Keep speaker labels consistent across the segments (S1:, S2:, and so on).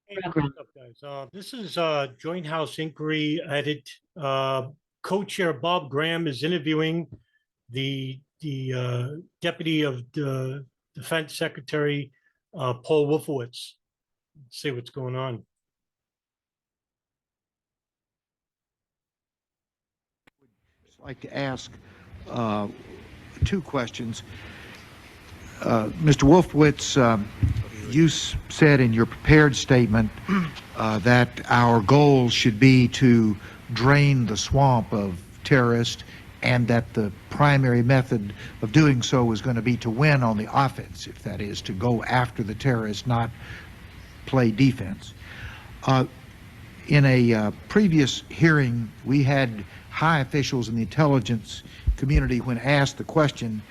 S1: Hey, what's up, guys? This is Joint House Inquiry Edit. Co-chair Bob Graham is interviewing the deputy of the Defense Secretary Paul Wolfowitz. Let's see what's going on.
S2: I'd like to ask two questions. Mr. Wolfowitz, you said in your prepared statement that our goal should be to drain the swamp of terrorists and that the primary method of doing so was going to be to win on the offensive, that is, to go after the terrorists, not play defense. In a previous hearing, we had high officials in the intelligence community, when asked the question,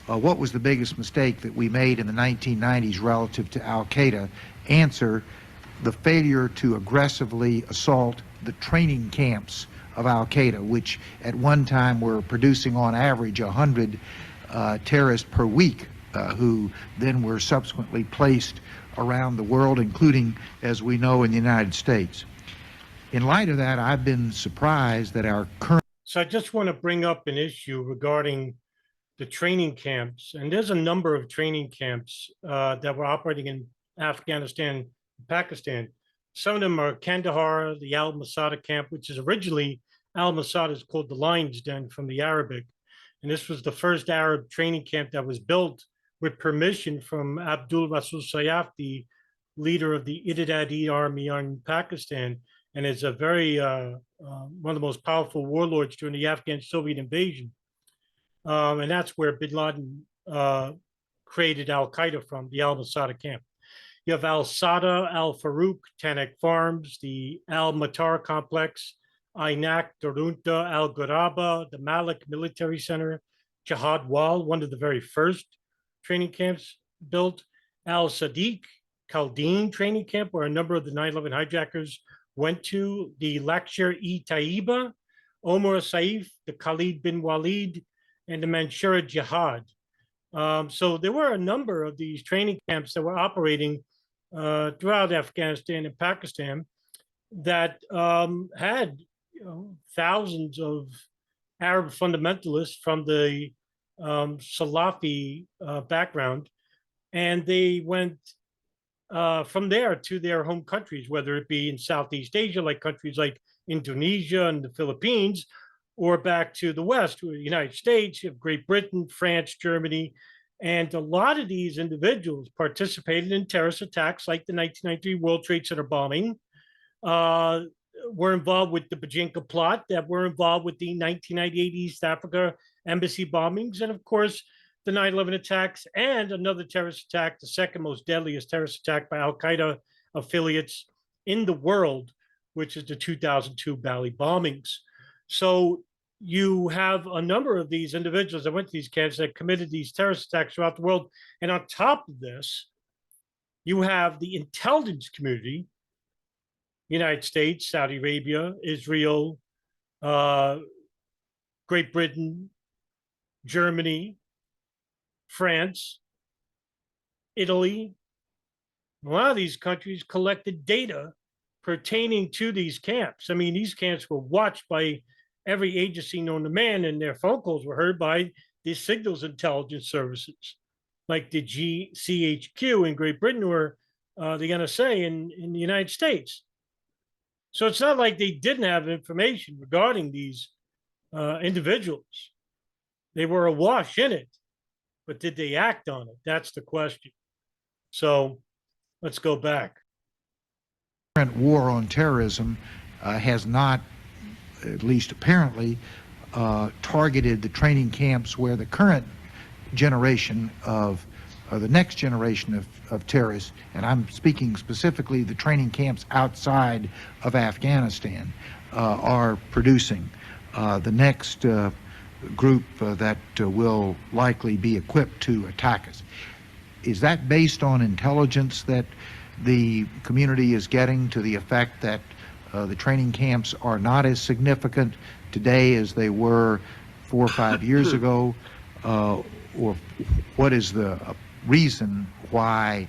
S2: what was the biggest mistake that we made in the 1990s relative to Al-Qaeda, answer the failure to aggressively assault the training camps of Al-Qaeda, which at one time were producing on average 100 terrorists per week, who then were subsequently placed around the world, including, as we know, in the United States. In light of that, I've been surprised that our current...
S1: So I just want to bring up an issue regarding the training camps. And there's a number of training camps that were operating in Afghanistan and Pakistan. Some of them are Kandahar, the Al-Masada camp, which is originally, Al-Masada is called the Lion's Den from the Arabic. And this was the first Arab training camp that was built with permission from Abdul Rasul Sayyaf, the leader of the Ittihadi army in Pakistan, and is a very one of the most powerful warlords during the Afghan Soviet invasion. And that's where bin Laden created Al-Qaeda from, the Al-Masada camp. You have Al-Sada, Al-Farouk, Tanak Farms, the Al-Matar complex, Ainak, Darunta, Al-Ghuraba, the Malik Military Center, Jihad Wal, one of the very first training camps built, Al-Sadiq, Khaldean training camp, where a number of the 9/11 hijackers went to, the Lakshar-e-Taiba, Omar Saif, the Khalid bin Walid, and the Manshura Jihad. So there were a number of these training camps that were operating throughout Afghanistan and Pakistan that had thousands of Arab fundamentalists from the Salafi background, and they went from there to their home countries, whether it be in Southeast Asia, like countries like Indonesia and the Philippines, or back to the West, the United States, you have Great Britain, France, Germany. And a lot of these individuals participated in terrorist attacks like the 1993 World Trade Center bombing, were involved with the Bajinka plot, that were involved with the 1998 East Africa embassy bombings, and of course, the 9/11 attacks, and another terrorist attack, the second most deadliest terrorist attack by Al-Qaeda affiliates in the world, which is the 2002 Bali bombings. So you have a number of these individuals that went to these camps that committed these terrorist attacks throughout the world. And on top of this, you have the intelligence community, United States, Saudi Arabia, Israel, Great Britain, Germany, France, Italy. A lot of these countries collected data pertaining to these camps. I mean, these camps were watched by every agency known to man, and their phone calls were heard by the signals intelligence services, like the GCHQ in Great Britain or the NSA in the United States. So it's not like they didn't have information regarding these individuals. They were awash in it, but did they act on it? That's the question. So let's go back.
S2: Current war on terrorism has not, at least apparently, targeted the training camps where the current generation of, or the next generation of terrorists, and I'm speaking specifically the training camps outside of Afghanistan, are producing. The next group that will likely be equipped to attack us. Is that based on intelligence that the community is getting to the effect that the training camps are not as significant today as they were 4 or 5 years ago? Or what is the reason why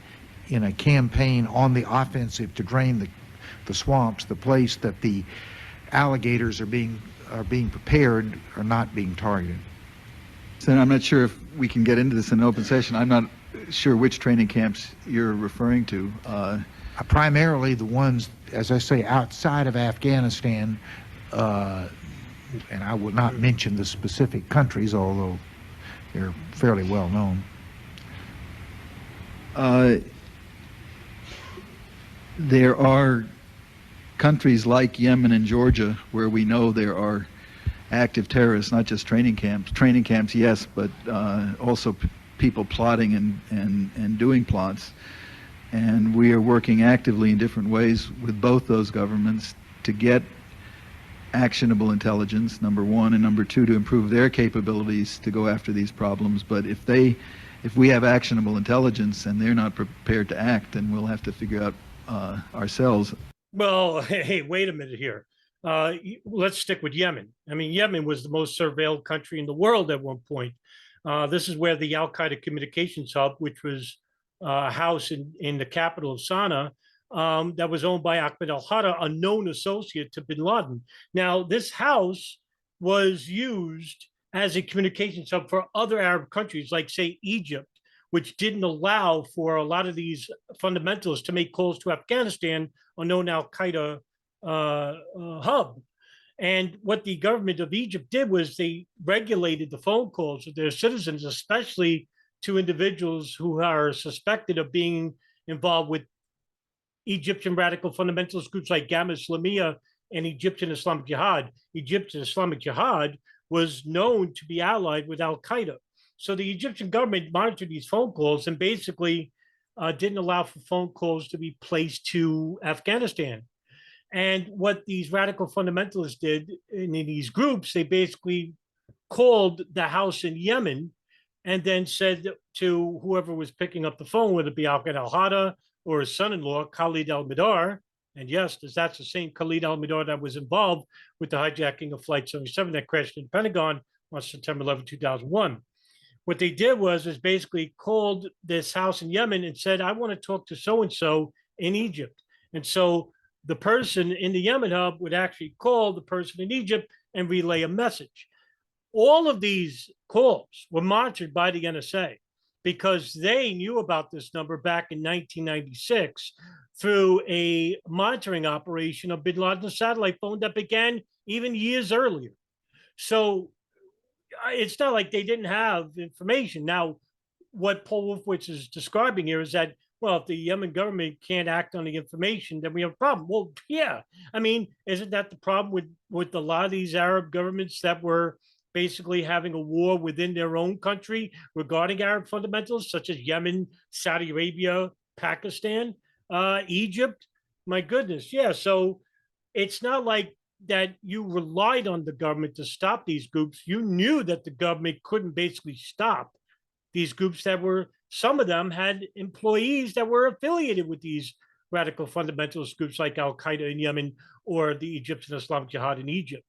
S2: in a campaign on the offensive to drain the swamps, the place that the alligators are being prepared are not being targeted.
S3: So I'm not sure if we can get into this in an open session. I'm not sure which training camps you're referring to.
S2: Primarily the ones, as I say, outside of Afghanistan, and I will not mention the specific countries, although they're fairly well known.
S3: There are countries like Yemen and Georgia where we know there are active terrorists, not just training camps. Training camps, yes, but also people plotting and doing plots. And we are working actively in different ways with both those governments to get actionable intelligence, number one, and number two, to improve their capabilities to go after these problems. But if we have actionable intelligence and they're not prepared to act, then we'll have to figure out ourselves.
S1: Well, hey, wait a minute here. Let's stick with Yemen. I mean, Yemen was the most surveilled country in the world at one point. This is where the Al-Qaeda communications hub, which was a house in the capital of Sana'a, that was owned by Ahmed al-Hada, a known associate to bin Laden. Now, this house was used as a communications hub for other Arab countries, like, say, Egypt, which didn't allow for a lot of these fundamentalists to make calls to Afghanistan, a known Al-Qaeda hub. And what the government of Egypt did was they regulated the phone calls of their citizens, especially to individuals who are suspected of being involved with Egyptian radical fundamentalist groups like Gamma Islamiyah and Egyptian Islamic Jihad. Egyptian Islamic Jihad was known to be allied with Al-Qaeda. So the Egyptian government monitored these phone calls and basically didn't allow for phone calls to be placed to Afghanistan. And what these radical fundamentalists did in these groups, they basically called the house in Yemen and then said to whoever was picking up the phone, whether it be Ahmed al-Hada or his son-in-law, Khalid al-Midar, and yes, that's the same Khalid al-Midar that was involved with the hijacking of Flight 77 that crashed in the Pentagon on September 11, 2001. What they did was basically called this house in Yemen and said, I want to talk to so-and-so in Egypt. And so the person in the Yemen hub would actually call the person in Egypt and relay a message. All of these calls were monitored by the NSA because they knew about this number back in 1996 through a monitoring operation of bin Laden's satellite phone that began even years earlier. So it's not like they didn't have information. Now, what Paul Wolfowitz is describing here is that, well, if the Yemen government can't act on the information, then we have a problem. Well, yeah. I mean, isn't that the problem with a lot of these Arab governments that were basically having a war within their own country regarding Arab fundamentalists, such as Yemen, Saudi Arabia, Pakistan, Egypt? My goodness. Yeah. So it's not like that you relied on the government to stop these groups. You knew that the government couldn't basically stop these groups that were, some of them had employees that were affiliated with these radical fundamentalist groups like Al-Qaeda in Yemen or the Egyptian Islamic Jihad in Egypt.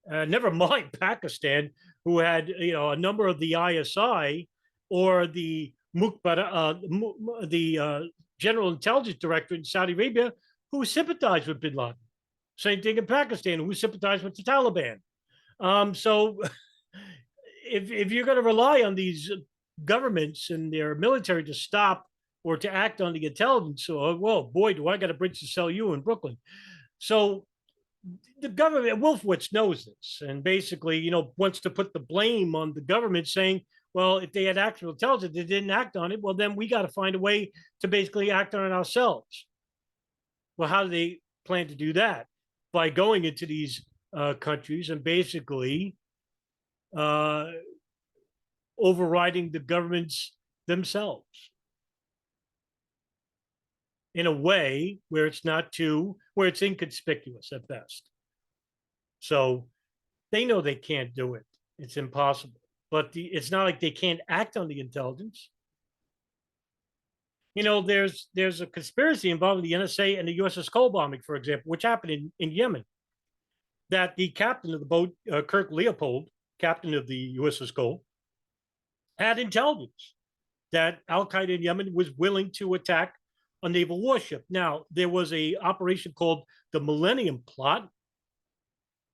S1: Never mind Pakistan, who had a number of the ISI or the General Intelligence Director in Saudi Arabia who sympathized with bin Laden. Same thing in Pakistan, who sympathized with the Taliban. So if you're going to rely on these governments and their military to stop or to act on the intelligence, well, boy, do I got a bridge to sell you in Brooklyn. So the government, Wolfowitz knows this, and basically, wants to put the blame on the government, saying, well, if they had actual intelligence, they didn't act on it. Well, then we got to find a way to basically act on it ourselves. Well, how do they plan to do that? By going into these countries and basically overriding the governments themselves in a way where it's inconspicuous at best. So they know they can't do it. It's impossible. But it's not like they can't act on the intelligence. There's a conspiracy involving the NSA and the USS Cole bombing, for example, which happened in Yemen, that the captain of the boat, Kirk Leopold, captain of the USS Cole, had intelligence that Al-Qaeda in Yemen was willing to attack a naval warship. Now, there was a operation called the Millennium Plot,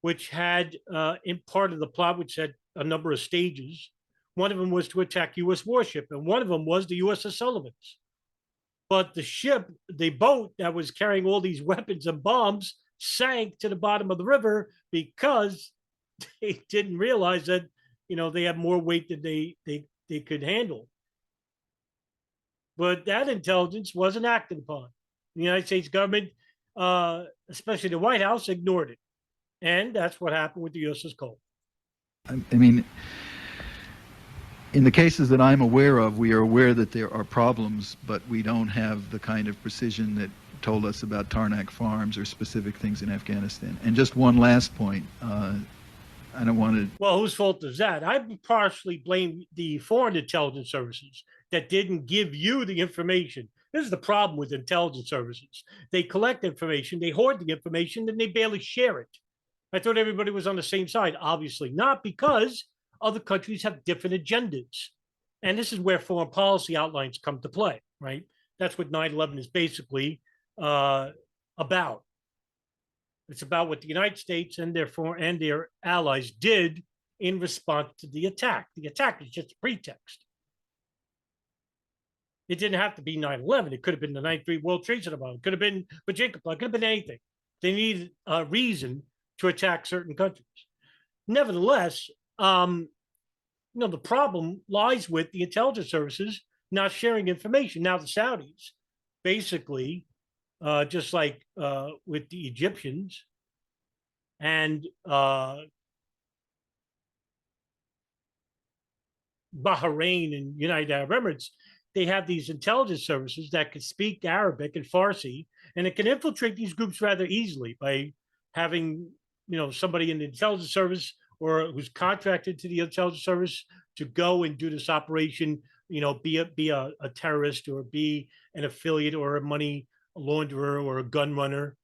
S1: which had in part of the plot, which had a number of stages. One of them was to attack U.S. warship, and one of them was the USS Sullivan's. But the ship, the boat that was carrying all these weapons and bombs, sank to the bottom of the river because they didn't realize that they had more weight than they could handle. But that intelligence wasn't acted upon. The United States government, especially the White House, ignored it. And that's what happened with the USS Cole.
S3: I mean, in the cases that I'm aware of, we are aware that there are problems, but we don't have the kind of precision that told us about Tarnak Farms or specific things in Afghanistan. And just one last point. I don't want to...
S1: Well, whose fault is that? I partially blame the foreign intelligence services that didn't give you the information. This is the problem with intelligence services. They collect information, they hoard the information, and they barely share it. I thought everybody was on the same side. Obviously not, because other countries have different agendas. And this is where foreign policy outlines come to play, right? That's what 9/11 is basically about. It's about what the United States and their allies did in response to the attack. The attack is just a pretext. It didn't have to be 9/11. It could have been the 9/3 World Trade Center bomb. It could have been Jacob. It could have been anything. They needed a reason to attack certain countries. Nevertheless, the problem lies with the intelligence services not sharing information. Now, the Saudis, basically, just like with the Egyptians and Bahrain and United Arab Emirates, they have these intelligence services that can speak Arabic and Farsi, and it can infiltrate these groups rather easily by having somebody in the intelligence service or who's contracted to the intelligence service to go and do this operation, be a terrorist or be an affiliate or a money launderer or a gun runner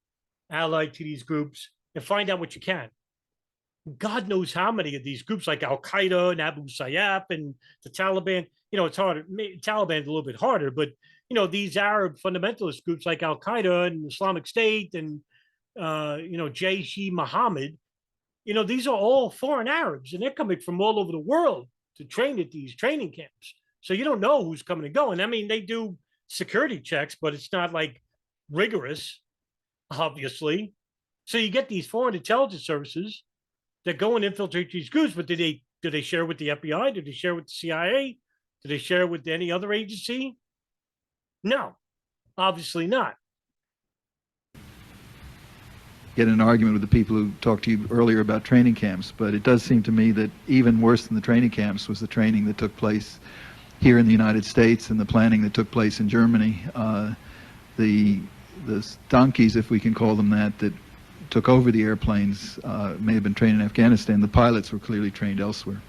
S1: allied to these groups, and find out what you can. God knows how many of these groups like Al-Qaeda and Abu Sayyaf and the Taliban, it's harder. Taliban's a little bit harder, but these Arab fundamentalist groups like Al-Qaeda and Islamic State and Jaish-e-Mohammed, these are all foreign Arabs, and they're coming from all over the world to train at these training camps. So you don't know who's coming and going. I mean, they do security checks, but it's not like rigorous, obviously. So you get these foreign intelligence services that go and infiltrate these groups, but do they share with the FBI? Do they share with the CIA? Do they share with any other agency? No, obviously not.
S3: Get an argument with the people who talked to you earlier about training camps, but it does seem to me that even worse than the training camps was the training that took place here in the United States and the planning that took place in Germany. The donkeys, if we can call them that took over the airplanes may have been trained in Afghanistan. The pilots were clearly trained elsewhere.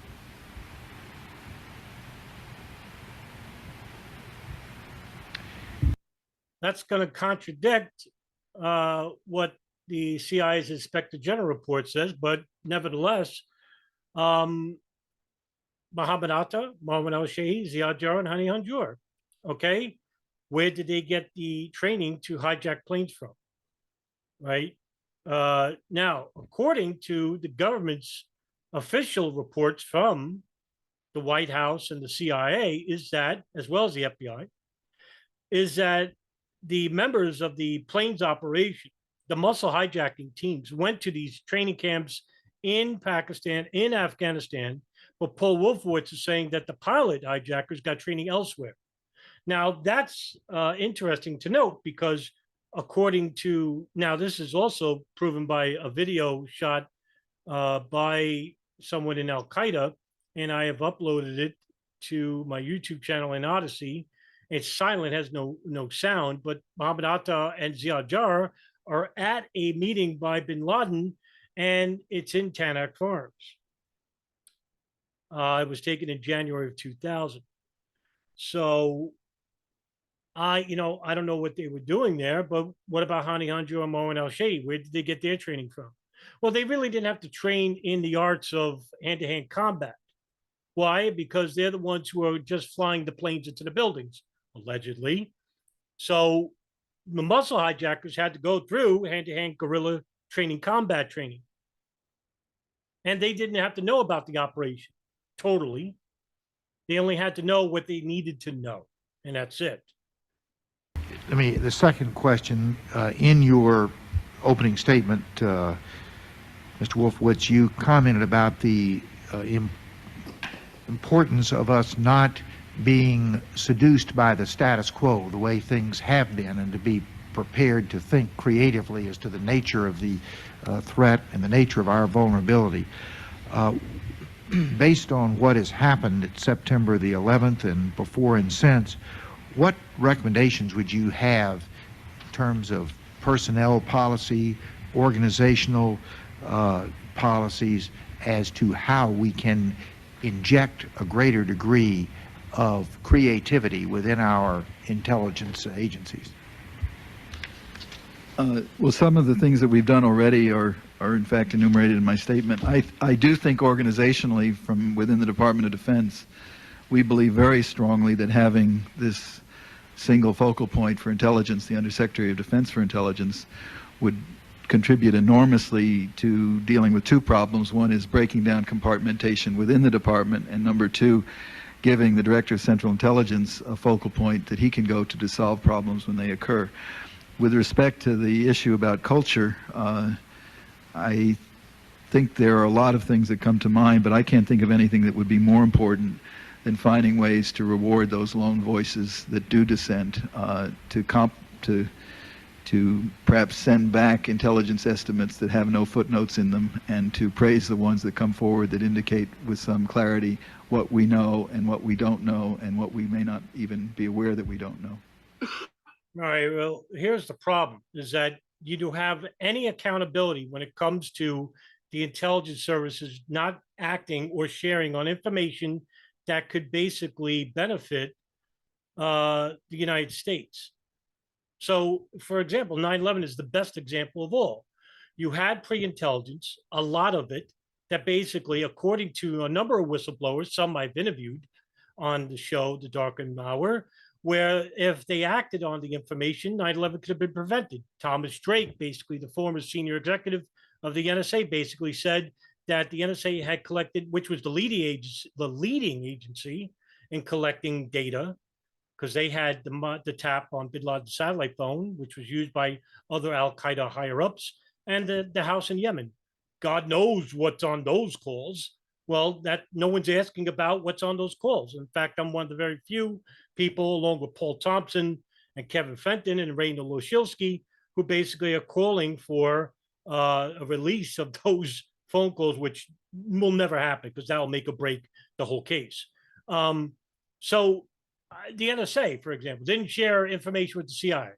S1: That's going to contradict what the CIA's Inspector General report says, but nevertheless, Mohammed Atta, Mohammed al-Shahid, Ziad Jarrah, and Hani Hanjour. Okay, where did they get the training to hijack planes from? Right now, according to the government's official reports from the White House and the CIA, is that, as well as the FBI, is that the members of the planes operation, the muscle hijacking teams, went to these training camps in Pakistan, in Afghanistan, but Paul Wolfowitz is saying that the pilot hijackers got training elsewhere. Now, that's interesting to note because according to, now this is also proven by a video shot by someone in Al-Qaeda, and I have uploaded it to my YouTube channel in Odyssey. It's silent, has no sound, but Mohammed Atta and Ziad Jarrah are at a meeting by bin Laden, and it's in Tarnak Farms. It was taken in January of 2000. So I don't know what they were doing there, but what about Hani Hanjour and Mohammed al-Shahid? Where did they get their training from? Well, they really didn't have to train in the arts of hand-to-hand combat. Why? Because they're the ones who are just flying the planes into the buildings, allegedly. So the muscle hijackers had to go through hand-to-hand guerrilla training, combat training. And they didn't have to know about the operation totally. They only had to know what they needed to know, and that's it.
S2: The second question, in your opening statement, Mr. Wolfowitz, you commented about the importance of us not being seduced by the status quo, the way things have been, and to be prepared to think creatively as to the nature of the threat and the nature of our vulnerability. Based on what has happened at September the 11th and before and since, what recommendations would you have in terms of personnel policy, organizational policies, as to how we can inject a greater degree of creativity within our intelligence agencies?
S3: Well, some of the things that we've done already are in fact enumerated in my statement. I do think organizationally from within the Department of Defense, we believe very strongly that having this single focal point for intelligence, the Undersecretary of Defense for Intelligence, would contribute enormously to dealing with two problems. One is breaking down compartmentation within the department, and number two, giving the Director of Central Intelligence a focal point that he can go to solve problems when they occur. With respect to the issue about culture, I think there are a lot of things that come to mind, but I can't think of anything that would be more important than finding ways to reward those lone voices that do dissent, to perhaps send back intelligence estimates that have no footnotes in them, and to praise the ones that come forward that indicate with some clarity what we know and what we don't know and what we may not even be aware that we don't know.
S1: All right, well, here's the problem, is that you do have any accountability when it comes to the intelligence services not acting or sharing on information that could basically benefit the United States. So, for example, 9/11 is the best example of all. You had pre-intelligence, a lot of it, that basically, according to a number of whistleblowers, some I've interviewed on the show, The Darkened Hour, where if they acted on the information, 9/11 could have been prevented. Thomas Drake, basically the former senior executive of the NSA, basically said that the NSA had collected, which was the leading agency in collecting data, because they had the tap on bin Laden's satellite phone, which was used by other al-Qaeda higher-ups, and the house in Yemen. God knows what's on those calls. Well, that no one's asking about what's on those calls. In fact, I'm one of the very few people, along with Paul Thompson and Kevin Fenton and Raina Loshilsky, who basically are calling for a release of those phone calls, which will never happen because that'll make or break the whole case. So the NSA, for example, didn't share information with the CIA.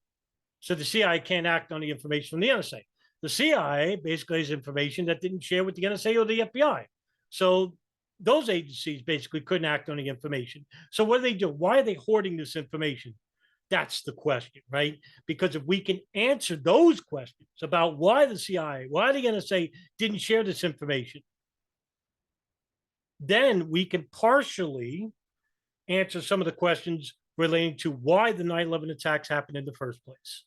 S1: So the CIA can't act on the information from the NSA. The CIA basically has information that didn't share with the NSA or the FBI. So those agencies basically couldn't act on the information. So what do they do? Why are they hoarding this information? That's the question, right? Because if we can answer those questions about why the CIA, why the NSA didn't share this information, then we can partially answer some of the questions relating to why the 9/11 attacks happened in the first place.